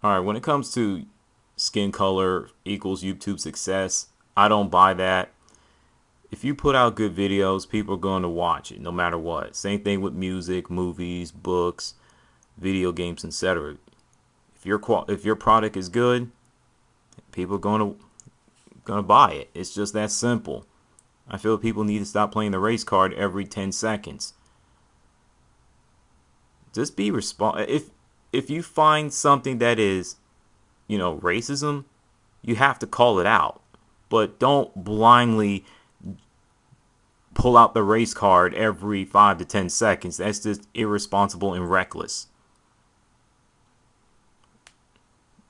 All right, when it comes to skin color equals YouTube success, I don't buy that. If you put out good videos, people are going to watch it no matter what. Same thing with music, movies, books, video games, etc. If your product is good, people are going to buy it. It's just that simple. I feel people need to stop playing the race card every 10 seconds. Just be if you find something that is, racism, you have to call it out. But don't blindly pull out the race card every 5 to 10 seconds. That's just irresponsible and reckless.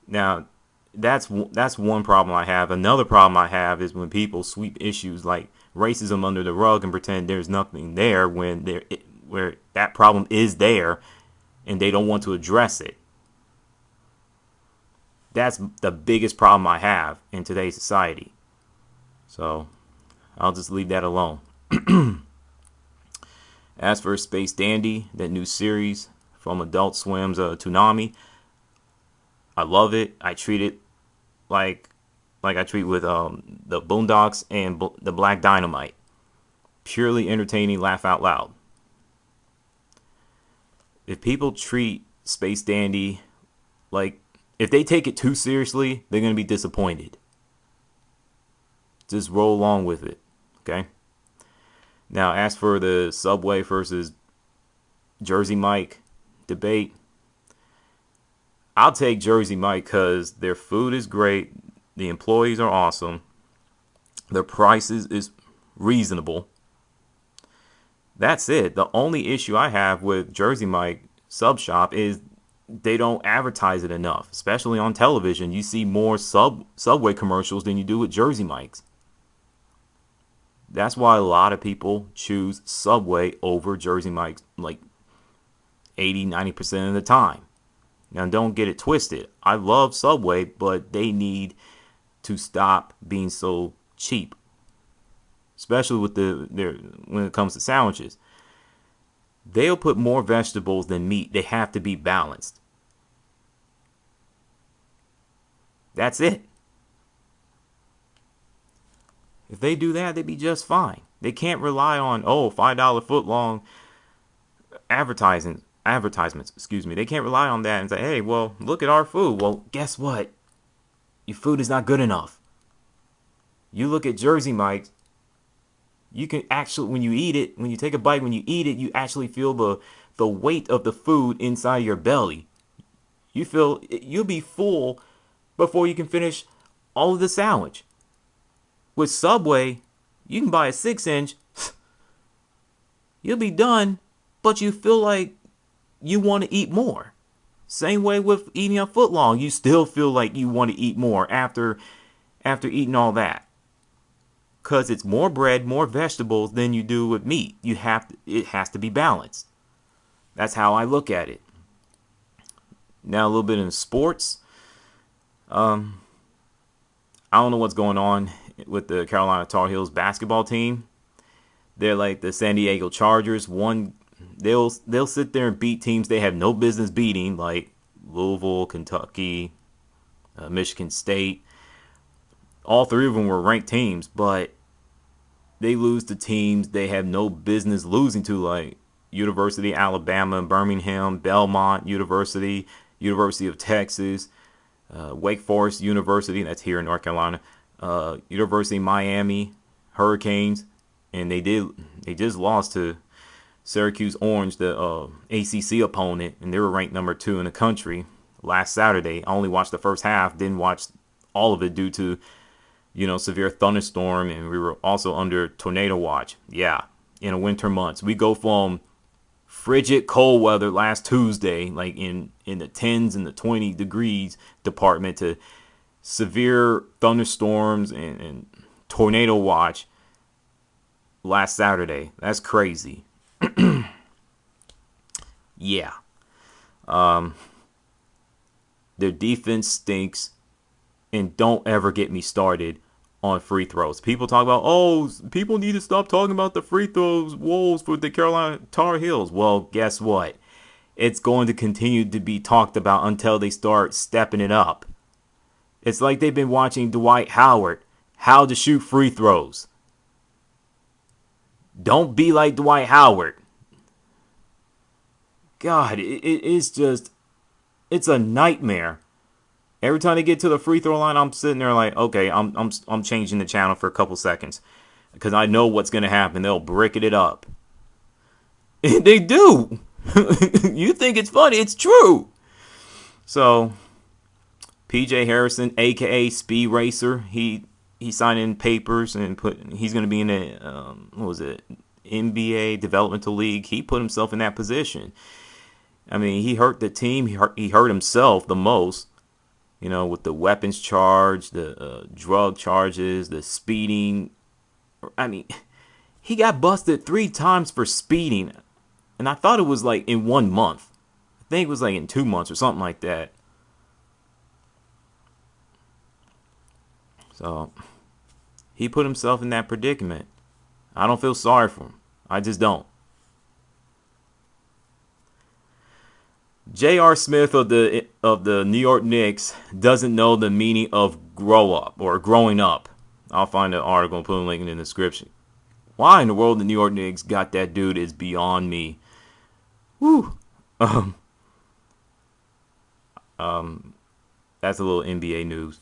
Now, that's one problem I have. Another problem I have is when people sweep issues like racism under the rug and pretend there's nothing there when where that problem is there and they don't want to address it. That's the biggest problem I have in today's society. So I'll just leave that alone. As for Space Dandy, that new series from Adult Swim's Toonami, I love it. I treat it like I treat with the Boondocks and the Black Dynamite. Purely entertaining, laugh out loud. If people treat Space Dandy like, if they take it too seriously, they're going to be disappointed. Just roll along with it, okay? Now, as for the Subway versus Jersey Mike debate, I'll take Jersey Mike because their food is great, the employees are awesome, their prices is reasonable. That's it. The only issue I have with Jersey Mike Sub Shop is they don't advertise it enough, especially on television. You see more Subway commercials than you do with Jersey Mike's. That's why a lot of people choose Subway over Jersey Mike's like 80-90% of the time. Now, don't get it twisted. I love Subway, but they need to stop being so cheap, especially with when it comes to sandwiches. They'll put more vegetables than meat. They have to be balanced. That's it. If they do that, they'd be just fine. They can't rely on $5 foot long advertisements. They can't rely on that and say, hey, well, look at our food. Well, guess what? Your food is not good enough. You look at Jersey Mike's, you can actually, when you eat it, when you take a bite, when you eat it, you actually feel the weight of the food inside your belly. You'll be full before you can finish all of the sandwich. With Subway, you can buy a 6-inch, you'll be done, but you feel like you want to eat more. Same way with eating a foot long, you still feel like you want to eat more after eating all that. Because it's more bread, more vegetables than you do with meat. It has to be balanced. That's how I look at it. Now a little bit in sports. I don't know what's going on with the Carolina Tar Heels basketball team. They're like the San Diego Chargers. They'll sit there and beat teams they have no business beating, like Louisville, Kentucky, Michigan State. All three of them were ranked teams, but they lose to teams they have no business losing to, like University of Alabama, Birmingham, Belmont University, University of Texas, Wake Forest University, that's here in North Carolina, University of Miami, Hurricanes, and they just lost to Syracuse Orange, the ACC opponent, and they were ranked number 2 in the country last Saturday. I only watched the first half, didn't watch all of it due to severe thunderstorm, and we were also under tornado watch. Yeah, in the winter months. We go from frigid cold weather last Tuesday, like in the 10s and the 20 degrees department, to severe thunderstorms and tornado watch last Saturday. That's crazy. Yeah. Their defense stinks, and don't ever get me started on free throws. People talk about, people need to stop talking about the free throws woes for the Carolina Tar Heels. Well, guess what? it's going to continue to be talked about until they start stepping it up. It's like they've been watching Dwight Howard, how to shoot free throws. Don't be like Dwight Howard. God, it's just, it's a nightmare. Every time they get to the free throw line, I'm sitting there like, okay, I'm changing the channel for a couple seconds because I know what's gonna happen. They'll brick it up. They do. You think it's funny? It's true. So, PJ Harrison, aka Speed Racer, he signed in papers and he's gonna be in a NBA developmental league. He put himself in that position. I mean, he hurt the team. He hurt himself the most. With the weapons charge, the drug charges, the speeding. I mean, he got busted 3 times for speeding. And I thought it was like in 1 month. I think it was like in 2 months or something like that. So, he put himself in that predicament. I don't feel sorry for him. I just don't. JR Smith of the New York Knicks doesn't know the meaning of grow up or growing up. I'll find an article and put a link in the description. Why in the world the New York Knicks got that dude is beyond me. Whew. That's a little NBA news.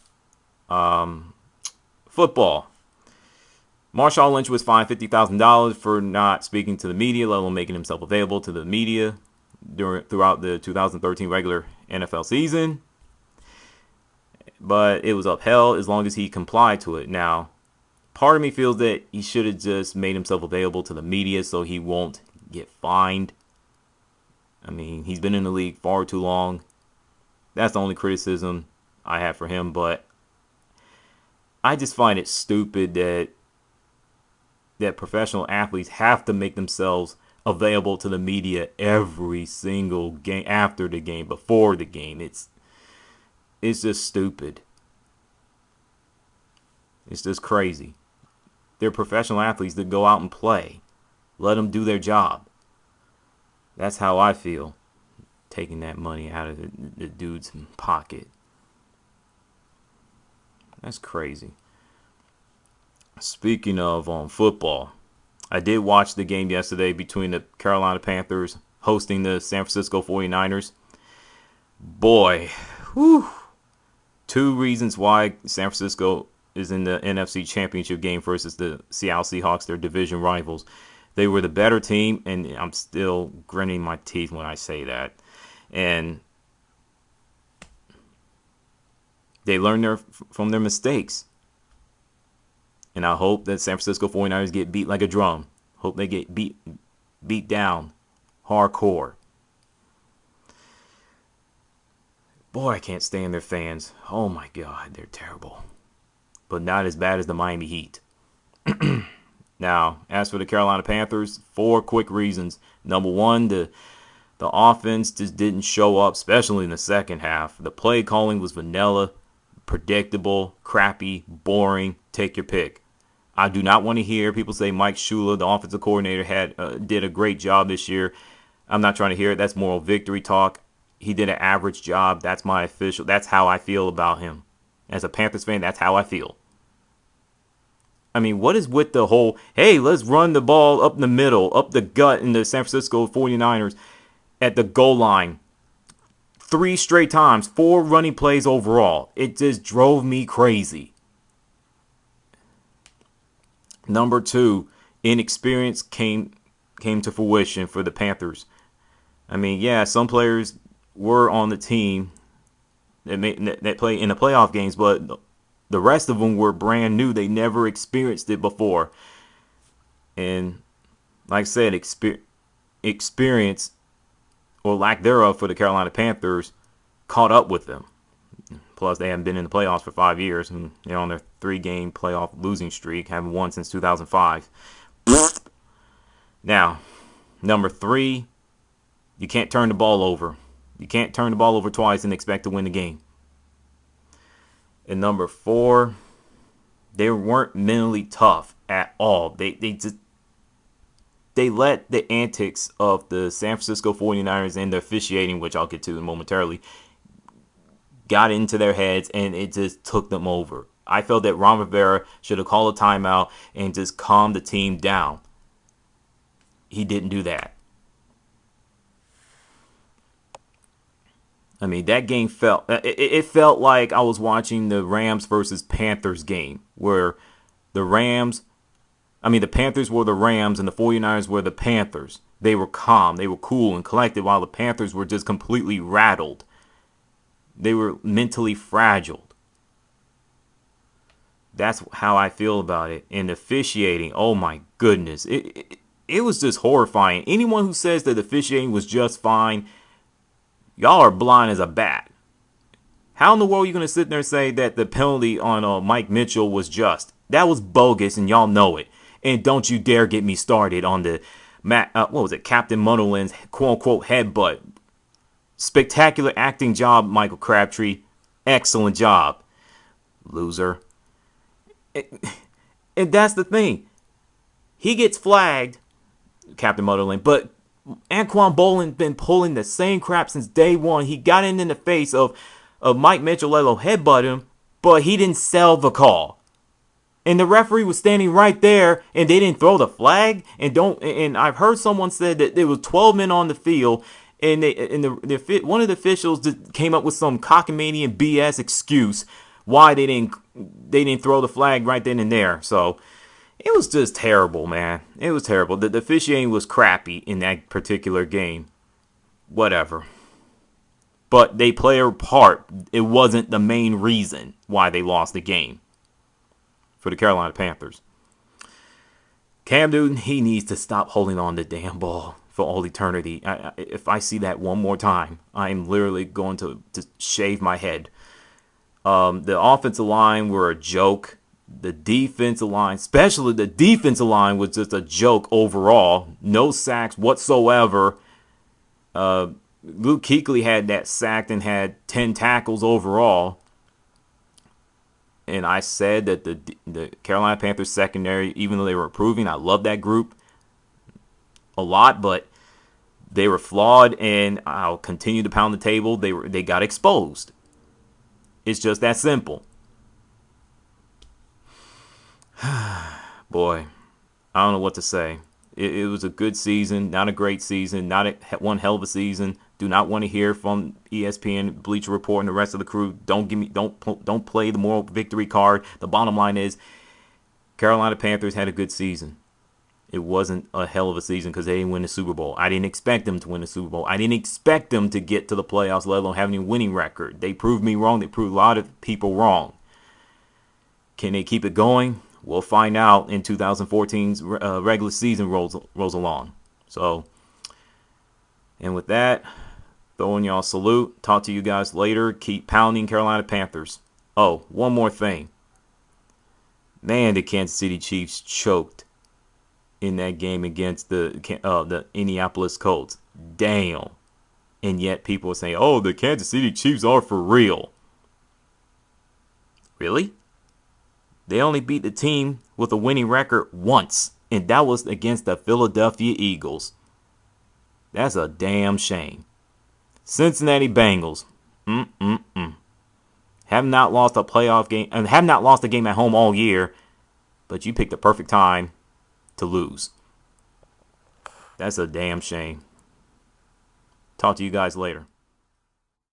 Football. Marshawn Lynch was fined $50,000 for not speaking to the media, let alone making himself available to the media throughout the 2013 regular NFL season. But it was upheld as long as he complied to it. Now, part of me feels that he should have just made himself available to the media so he won't get fined. I mean, he's been in the league far too long. That's the only criticism I have for him. But I just find it stupid that professional athletes have to make themselves available to the media every single game, after the game, before the game. It's just stupid. It's just crazy. They're professional athletes that go out and play. Let them do their job. That's how I feel, taking that money out of the dude's pocket. That's crazy. Speaking of football, I did watch the game yesterday between the Carolina Panthers hosting the San Francisco 49ers. Boy, whew. 2 reasons why San Francisco is in the NFC Championship game versus the Seattle Seahawks, their division rivals. They were the better team, and I'm still gritting my teeth when I say that. And they learned from their mistakes. And I hope that San Francisco 49ers get beat like a drum. Hope they get beat down hardcore. Boy, I can't stand their fans. Oh my God, they're terrible. But not as bad as the Miami Heat. Now, as for the Carolina Panthers, 4 quick reasons. Number 1, the offense just didn't show up, especially in the second half. The play calling was vanilla, predictable, crappy, boring. Take your pick. I do not want to hear people say Mike Shula, the offensive coordinator, did a great job this year. I'm not trying to hear it. That's moral victory talk. He did an average job. That's my official. That's how I feel about him. As a Panthers fan, that's how I feel. I mean, what is with the whole, hey, let's run the ball up the middle, up the gut in the San Francisco 49ers at the goal line 3 straight times, 4 running plays overall. It just drove me crazy. Number 2, inexperience came to fruition for the Panthers. I mean, yeah, some players were on the team that play in the playoff games, but the rest of them were brand new. They never experienced it before. And like I said, experience or lack thereof for the Carolina Panthers caught up with them. Plus, they haven't been in the playoffs for 5 years, and they're on their 3-game playoff losing streak, haven't won since 2005. Now, number 3, you can't turn the ball over. You can't turn the ball over twice and expect to win the game. And number 4, they weren't mentally tough at all. They they let the antics of the San Francisco 49ers and the officiating, which I'll get to momentarily, got into their heads, and it just took them over. I felt that Ron Rivera should have called a timeout and just calmed the team down. He didn't do that. I mean, that game it felt like I was watching the Rams versus Panthers game, where the Panthers were the Rams and the 49ers were the Panthers. They were calm, they were cool and collected, while the Panthers were just completely rattled. They were mentally fragile. That's how I feel about it. And officiating, oh my goodness. It was just horrifying. Anyone who says that the officiating was just fine, y'all are blind as a bat. How in the world are you going to sit there and say that the penalty on Mike Mitchell was just? That was bogus, and y'all know it. And don't you dare get me started on the, Captain Munderland's quote-unquote headbutt. Spectacular acting job, Michael Crabtree. Excellent job. Loser. And that's the thing. He gets flagged, Captain Munderland, but Anquan Bolin's been pulling the same crap since day one. He got in the face of Mike Mitchell, let alone headbutt him, but he didn't sell the call. And the referee was standing right there, and they didn't throw the flag. And I've heard someone said that there was 12 men on the field, and one of the officials came up with some cockamamie BS excuse why they didn't throw the flag right then and there. So it was just terrible, man. It was terrible. The officiating was crappy in that particular game. Whatever. But they play a part. It wasn't the main reason why they lost the game for the Carolina Panthers. Cam Newton, he needs to stop holding on to the damn ball for all eternity. If I see that one more time, I'm literally going to shave my head. The offensive line were a joke. The defensive line, especially the defensive line, was just a joke overall. No sacks whatsoever. Luke Kuechly had that sacked and had 10 tackles overall. And I said that the Carolina Panthers secondary, even though they were improving, I love that group a lot, but they were flawed, and I'll continue to pound the table. They got exposed. It's just that simple. Boy, I don't know what to say. It was a good season, not a great season, one hell of a season. Do not want to hear from ESPN, Bleacher Report, and the rest of the crew. Don't play the moral victory card. The bottom line is, Carolina Panthers had a good season. It wasn't a hell of a season because they didn't win the Super Bowl. I didn't expect them to win the Super Bowl. I didn't expect them to get to the playoffs, let alone have any winning record. They proved me wrong. They proved a lot of people wrong. Can they keep it going? We'll find out in 2014's regular season rolls along. So, and with that, throwing y'all a salute. Talk to you guys later. Keep pounding Carolina Panthers. Oh, one more thing. Man, the Kansas City Chiefs choked in that game against the Indianapolis Colts. Damn. And yet people are saying, oh, the Kansas City Chiefs are for real. Really? They only beat the team with a winning record once, and that was against the Philadelphia Eagles. That's a damn shame. Cincinnati Bengals. Have not lost a playoff game, and have not lost a game at home all year, but you picked the perfect time to lose. That's a damn shame. Talk to you guys later.